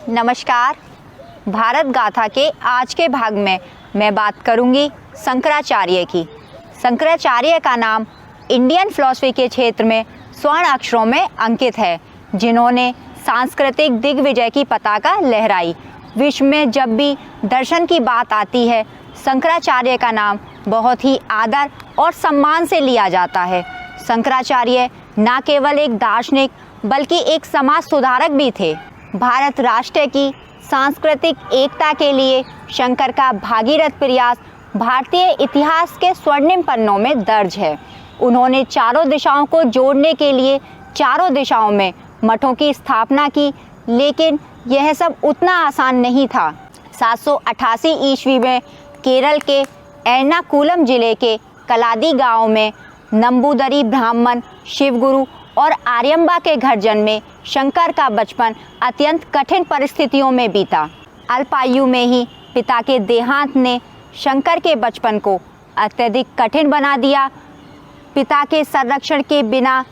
नमस्कार। भारत गाथा के आज के भाग में मैं बात करूंगी शंकराचार्य की। शंकराचार्य का नाम इंडियन फिलॉसफी के क्षेत्र में स्वर्ण अक्षरों में अंकित है, जिन्होंने सांस्कृतिक दिग्विजय की पताका लहराई। विश्व में जब भी दर्शन की बात आती है, शंकराचार्य का नाम बहुत ही आदर और सम्मान से लिया जाता है। शंकराचार्य न केवल एक दार्शनिक बल्कि एक समाज सुधारक भी थे। भारत राष्ट्र की सांस्कृतिक एकता के लिए शंकर का भागीरथ प्रयास भारतीय इतिहास के स्वर्णिम पन्नों में दर्ज है। उन्होंने चारों दिशाओं को जोड़ने के लिए चारों दिशाओं में मठों की स्थापना की, लेकिन यह सब उतना आसान नहीं था। 788 ईस्वी में केरल के एर्नाकुलम जिले के कलादी गांव में नंबूदरी ब्राह्मण शिवगुरु और आर्यम्बा के घर जन्मे शंकर का बचपन अत्यंत कठिन परिस्थितियों में बीता। अल्पायु में ही पिता के देहांत ने शंकर के बचपन को अत्यधिक कठिन बना दिया। पिता के संरक्षण के बिना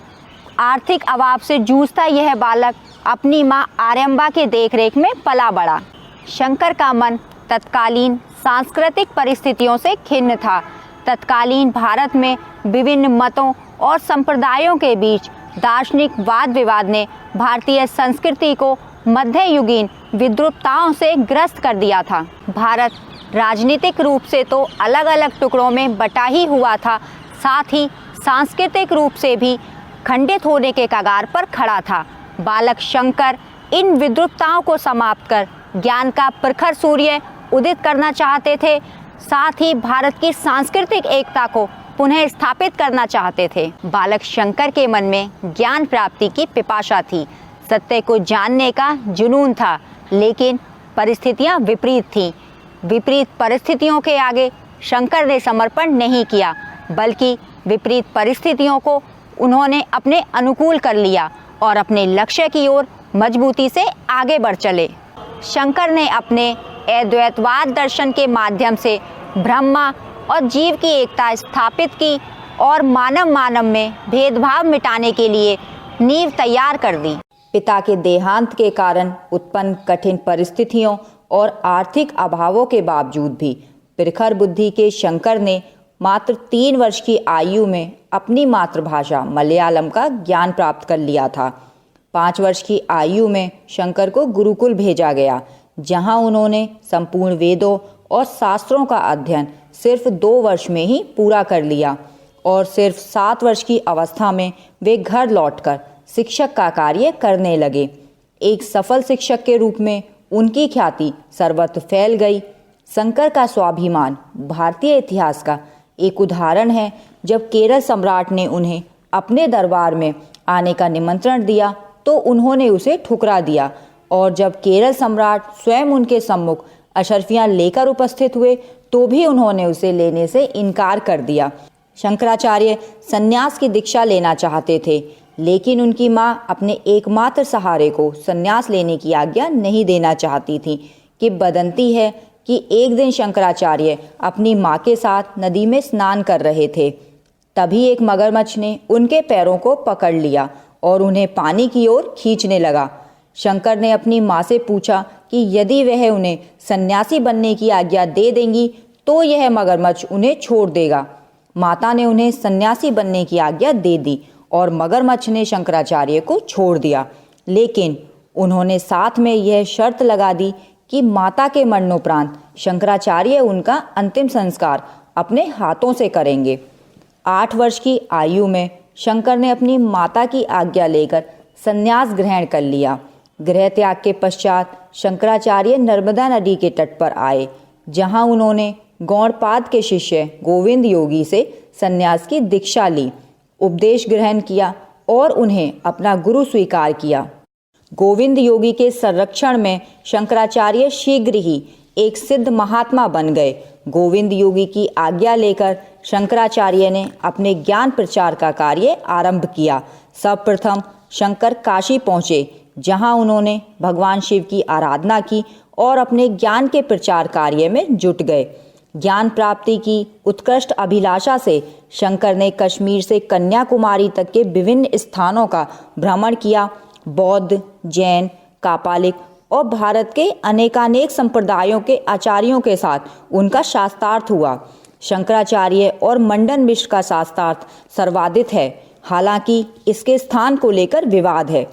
आर्थिक अभाव से जूझता यह बालक अपनी मां आर्यम्बा के देखरेख में पला बढ़ा। शंकर का मन तत्कालीन सांस्कृतिक परिस्थितियों से खिन्न था। तत्कालीन भारत में विभिन्न मतों और संप्रदायों के बीच दार्शनिक वाद विवाद ने भारतीय संस्कृति को मध्ययुगीन विद्रूपताओं से ग्रस्त कर दिया था। भारत राजनीतिक रूप से तो अलग अलग टुकड़ों में बटा ही हुआ था, साथ ही सांस्कृतिक रूप से भी खंडित होने के कगार पर खड़ा था। बालक शंकर इन विद्रूपताओं को समाप्त कर ज्ञान का प्रखर सूर्य उदित करना चाहते थे। साथ ही भारत की सांस्कृतिक एकता को पुनः स्थापित करना चाहते थे। बालक शंकर के मन में ज्ञान प्राप्ति की पिपासा थी, सत्य को जानने का जुनून था, लेकिन परिस्थितियां विपरीत थीं। विपरीत परिस्थितियों के आगे शंकर ने समर्पण नहीं किया, बल्कि विपरीत परिस्थितियों को उन्होंने अपने अनुकूल कर लिया और अपने लक्ष्य की ओर मजबूती से आगे बढ़ चले। शंकर ने अपने अद्वैतवाद दर्शन के माध्यम से ब्रह्मा और जीव की एकता स्थापित की और मानव में भेदभाव मिटाने के लिए नींव तैयार कर दी। पिता के देहांत के कारण उत्पन्न कठिन परिस्थितियों और आर्थिक अभावों के बावजूद भी प्रखर बुद्धि के शंकर ने मात्र 3 वर्ष की आयु में अपनी मातृभाषा मलयालम का ज्ञान प्राप्त कर लिया था। 5 वर्ष की आयु में शंकर को गुरुकुल भेजा गया, जहां उन्होंने संपूर्ण वेदों और शास्त्रों का अध्ययन सिर्फ 2 वर्ष में ही पूरा कर लिया और सिर्फ 7 वर्ष की अवस्था में वे घर लौटकर शिक्षक का कार्य करने लगे। एक सफल शिक्षक के रूप में उनकी ख्याति सर्वत्र फैल गई। शंकर का स्वाभिमान भारतीय इतिहास का एक उदाहरण है। जब केरल सम्राट ने उन्हें अपने दरबार में आने का निमंत्रण दिया तो उन्होंने उसे ठुकरा दिया, और जब केरल सम्राट स्वयं उनके सम्मुख अशर्फियां लेकर उपस्थित हुए तो भी उन्होंने उसे लेने से इनकार कर दिया। शंकराचार्य संन्यास की दीक्षा लेना चाहते थे, लेकिन उनकी मां अपने एकमात्र सहारे को संन्यास लेने की आज्ञा नहीं देना चाहती थी। कि बदंती है कि एक दिन शंकराचार्य अपनी मां के साथ नदी में स्नान कर रहे थे। तभी एक मगरमच्छ ने उनके पैरों को पकड़ लिया और उन्हें पानी की ओर खींचने लगा। शंकर ने अपनी मां से पूछा कि यदि वह उन्हें सन्यासी बनने की आज्ञा दे देंगी तो यह मगरमच्छ उन्हें छोड़ देगा। माता ने उन्हें सन्यासी बनने की आज्ञा दे दी और मगरमच्छ ने शंकराचार्य को छोड़ दिया, लेकिन उन्होंने साथ में यह शर्त लगा दी कि माता के मरणोपरांत शंकराचार्य उनका अंतिम संस्कार अपने हाथों से करेंगे। 8 वर्ष की आयु में शंकर ने अपनी माता की आज्ञा लेकर संन्यास ग्रहण कर लिया। गृह त्याग के पश्चात शंकराचार्य नर्मदा नदी के तट पर आए, जहां उन्होंने गौड़पाद के शिष्य गोविंद योगी से संन्यास की दीक्षा ली, उपदेश ग्रहण किया और उन्हें अपना गुरु स्वीकार किया। गोविंद योगी के संरक्षण में शंकराचार्य शीघ्र ही एक सिद्ध महात्मा बन गए। गोविंद योगी की आज्ञा लेकर शंकराचार्य ने अपने ज्ञान प्रचार का कार्य आरंभ किया। सर्वप्रथम शंकर काशी पहुँचे, जहां उन्होंने भगवान शिव की आराधना की और अपने ज्ञान के प्रचार कार्य में जुट गए। ज्ञान प्राप्ति की उत्कृष्ट अभिलाषा से शंकर ने कश्मीर से कन्याकुमारी तक के विभिन्न स्थानों का भ्रमण किया। बौद्ध, जैन, कापालिक और भारत के अनेकानेक संप्रदायों के आचार्यों के साथ उनका शास्त्रार्थ हुआ। शंकराचार्य और मंडन मिश्र का शास्त्रार्थ सर्वाधिक है, हालांकि इसके स्थान को लेकर विवाद है।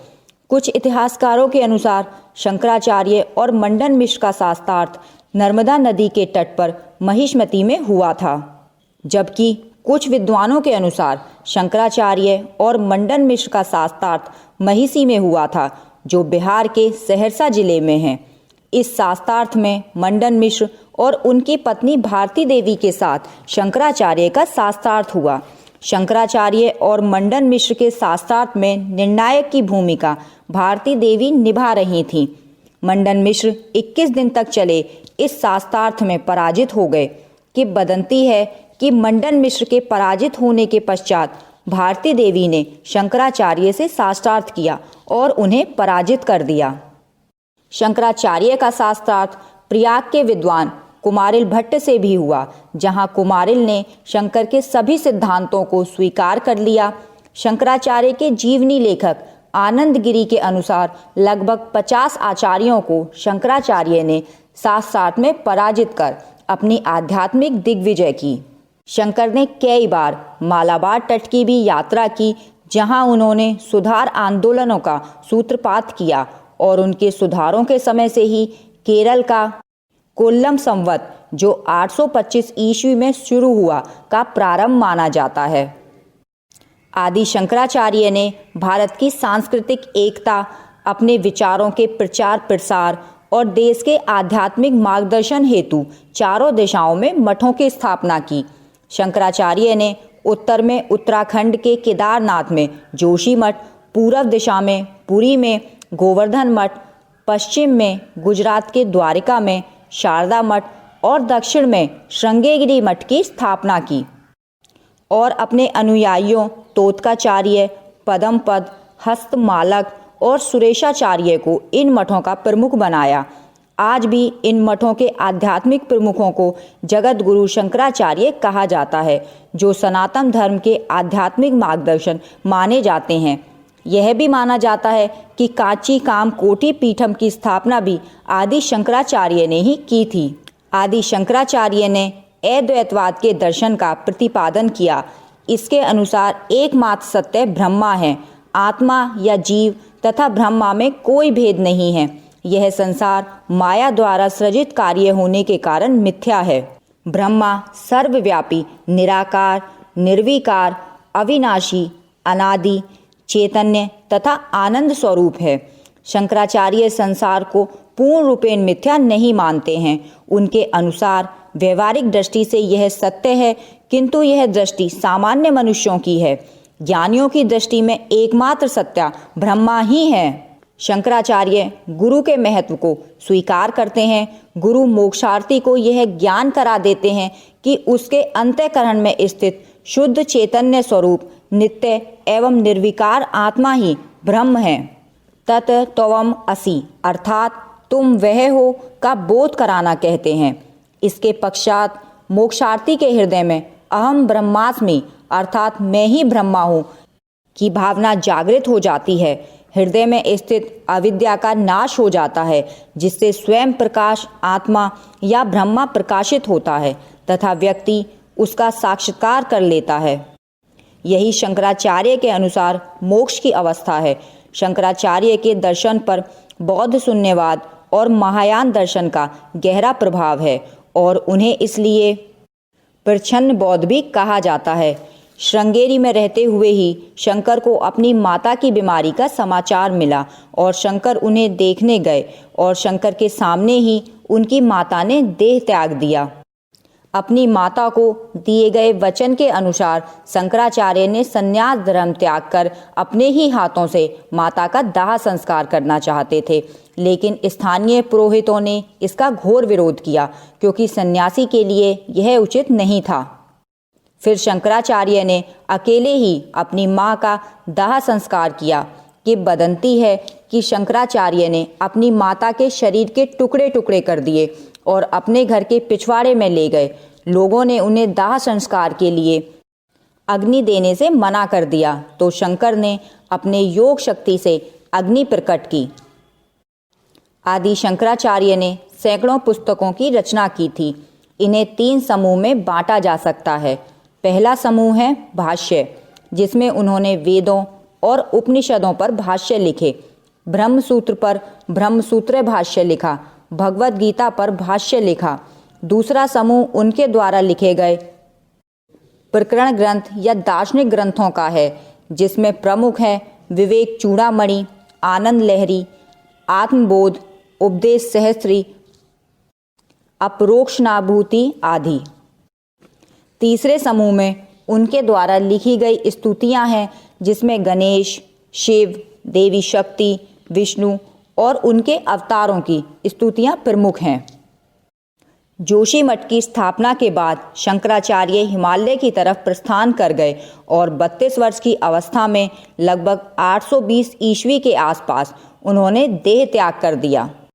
कुछ इतिहासकारों के अनुसार शंकराचार्य और मंडन मिश्र का शास्त्रार्थ नर्मदा नदी के तट पर महिष्मती में हुआ था, जबकि कुछ विद्वानों के अनुसार शंकराचार्य और मंडन मिश्र का शास्त्रार्थ महिषी में हुआ था, जो बिहार के सहरसा जिले में है। इस शास्त्रार्थ में मंडन मिश्र और उनकी पत्नी भारती देवी के साथ शंकराचार्य का शास्त्रार्थ हुआ। शंकराचार्य और मंडन मिश्र के शास्त्रार्थ में निर्णायक की भूमिका भारती देवी निभा रही थीं। मंडन मिश्र 21 दिन तक चले इस शास्त्रार्थ में पराजित हो गए। कि बदंती है कि मंडन मिश्र के पराजित होने के पश्चात भारती देवी ने शंकराचार्य से शास्त्रार्थ किया और उन्हें पराजित कर दिया। शंकराचार्य का शास्त्रार्थ प्रयाग के विद्वान कुमारिल भट्ट से भी हुआ, जहां कुमारिल ने शंकर के सभी सिद्धांतों को स्वीकार कर लिया। शंकराचार्य के जीवनी लेखक आनंद गिरी के अनुसार लगभग 50 आचार्यों को शंकराचार्य ने शास्त्रार्थ में पराजित कर अपनी आध्यात्मिक दिग्विजय की। शंकर ने कई बार मालाबार तट की भी यात्रा की, जहां उन्होंने सुधार आंदोलनों का सूत्रपात किया और उनके सुधारों के समय से ही केरल का कोल्लम संवत, जो 825 ईस्वी में शुरू हुआ, का प्रारंभ माना जाता है। आदि शंकराचार्य ने भारत की सांस्कृतिक एकता, अपने विचारों के प्रचार प्रसार और देश के आध्यात्मिक मार्गदर्शन हेतु चारों दिशाओं में मठों की स्थापना की। शंकराचार्य ने उत्तर में उत्तराखंड के केदारनाथ में जोशी मठ, पूर्व दिशा में पुरी में गोवर्धन मठ, पश्चिम में गुजरात के द्वारिका में शारदा मठ और दक्षिण में श्रृंगेरी मठ की स्थापना की और अपने अनुयायियों तोतकाचार्य, पदमपद, हस्तमालक और सुरेशाचार्य को इन मठों का प्रमुख बनाया। आज भी इन मठों के आध्यात्मिक प्रमुखों को जगत गुरु शंकराचार्य कहा जाता है, जो सनातन धर्म के आध्यात्मिक मार्गदर्शन माने जाते हैं। यह भी माना जाता है कि कांची काम कोटि पीठम की स्थापना भी आदि शंकराचार्य ने ही की थी। आदि शंकराचार्य ने अद्वैतवाद के दर्शन का प्रतिपादन किया। इसके अनुसार एकमात्र सत्य ब्रह्मा है। आत्मा या जीव तथा ब्रह्मा में कोई भेद नहीं है। यह संसार माया द्वारा सृजित कार्य होने के कारण मिथ्या है। ब्रह्मा सर्वव्यापी, निराकार, निर्विकार, अविनाशी, अनादि, चैतन्य तथा आनंद स्वरूप है। शंकराचार्य संसार को पूर्ण रूपेण मिथ्या नहीं मानते हैं। उनके अनुसार व्यवहारिक दृष्टि से यह सत्य है, किंतु यह दृष्टि सामान्य मनुष्यों की है। ज्ञानियों की दृष्टि में एकमात्र सत्य ब्रह्मा ही है। शंकराचार्य गुरु के महत्व को स्वीकार करते हैं। गुरु मोक्षार्थी को यह ज्ञान करा देते हैं कि उसके अंतःकरण में स्थित शुद्ध चैतन्य स्वरूप नित्य एवं निर्विकार आत्मा ही ब्रह्म है। तत् त्वम् असि अर्थात तुम वह हो का बोध कराना कहते हैं। इसके पश्चात मोक्षार्थी के हृदय में अहम ब्रह्मास्मि अर्थात मैं ही ब्रह्मा हूँ की भावना जागृत हो जाती है। हृदय में स्थित अविद्या का नाश हो जाता है, जिससे स्वयं प्रकाश आत्मा या ब्रह्मा प्रकाशित होता है तथा व्यक्ति उसका साक्षात्कार कर लेता है। यही शंकराचार्य के अनुसार मोक्ष की अवस्था है। शंकराचार्य के दर्शन पर बौद्ध शून्यवाद और महायान दर्शन का गहरा प्रभाव है और उन्हें इसलिए प्रच्छन्न बौद्ध भी कहा जाता है। श्रृंगेरी में रहते हुए ही शंकर को अपनी माता की बीमारी का समाचार मिला और शंकर उन्हें देखने गए और शंकर के सामने ही उनकी माता ने देह त्याग दिया। अपनी माता को दिए गए वचन के अनुसार शंकराचार्य ने संन्यास धर्म त्याग कर अपने ही हाथों से माता का दाह संस्कार करना चाहते थे, लेकिन स्थानीय पुरोहितों ने इसका घोर विरोध किया, क्योंकि सन्यासी के लिए यह उचित नहीं था। फिर शंकराचार्य ने अकेले ही अपनी माँ का दाह संस्कार किया। कि बदंती है कि शंकराचार्य ने अपनी माता के शरीर के टुकड़े टुकड़े कर दिए और अपने घर के पिछवाड़े में ले गए। लोगों ने उन्हें दाह संस्कार के लिए अग्नि देने से मना कर दिया, तो शंकर ने अपने योग शक्ति से अग्नि प्रकट की। आदि शंकराचार्य ने सैकड़ों पुस्तकों की रचना की थी। इन्हें 3 समूह में बांटा जा सकता है। पहला समूह है भाष्य, जिसमें उन्होंने वेदों और उपनिषदों पर भाष्य लिखे। ब्रह्मसूत्र पर ब्रह्मसूत्र भाष्य लिखा, भगवद गीता पर भाष्य लिखा। दूसरा समूह उनके द्वारा लिखे गए प्रकरण ग्रंथ या दार्शनिक ग्रंथों का है, जिसमें प्रमुख है विवेक चूड़ामणि, आनंद लहरी, आत्मबोध, उपदेश सहस्त्री, अपरोक्षणाभूति आदि। तीसरे समूह में उनके द्वारा लिखी गई स्तुतियां हैं, जिसमें गणेश, शिव, देवी शक्ति, विष्णु और उनके अवतारों की स्तुतियां प्रमुख हैं। जोशीमठ की स्थापना के बाद शंकराचार्य हिमालय की तरफ प्रस्थान कर गए और 32 वर्ष की अवस्था में लगभग 820 ईस्वी के आसपास उन्होंने देह त्याग कर दिया।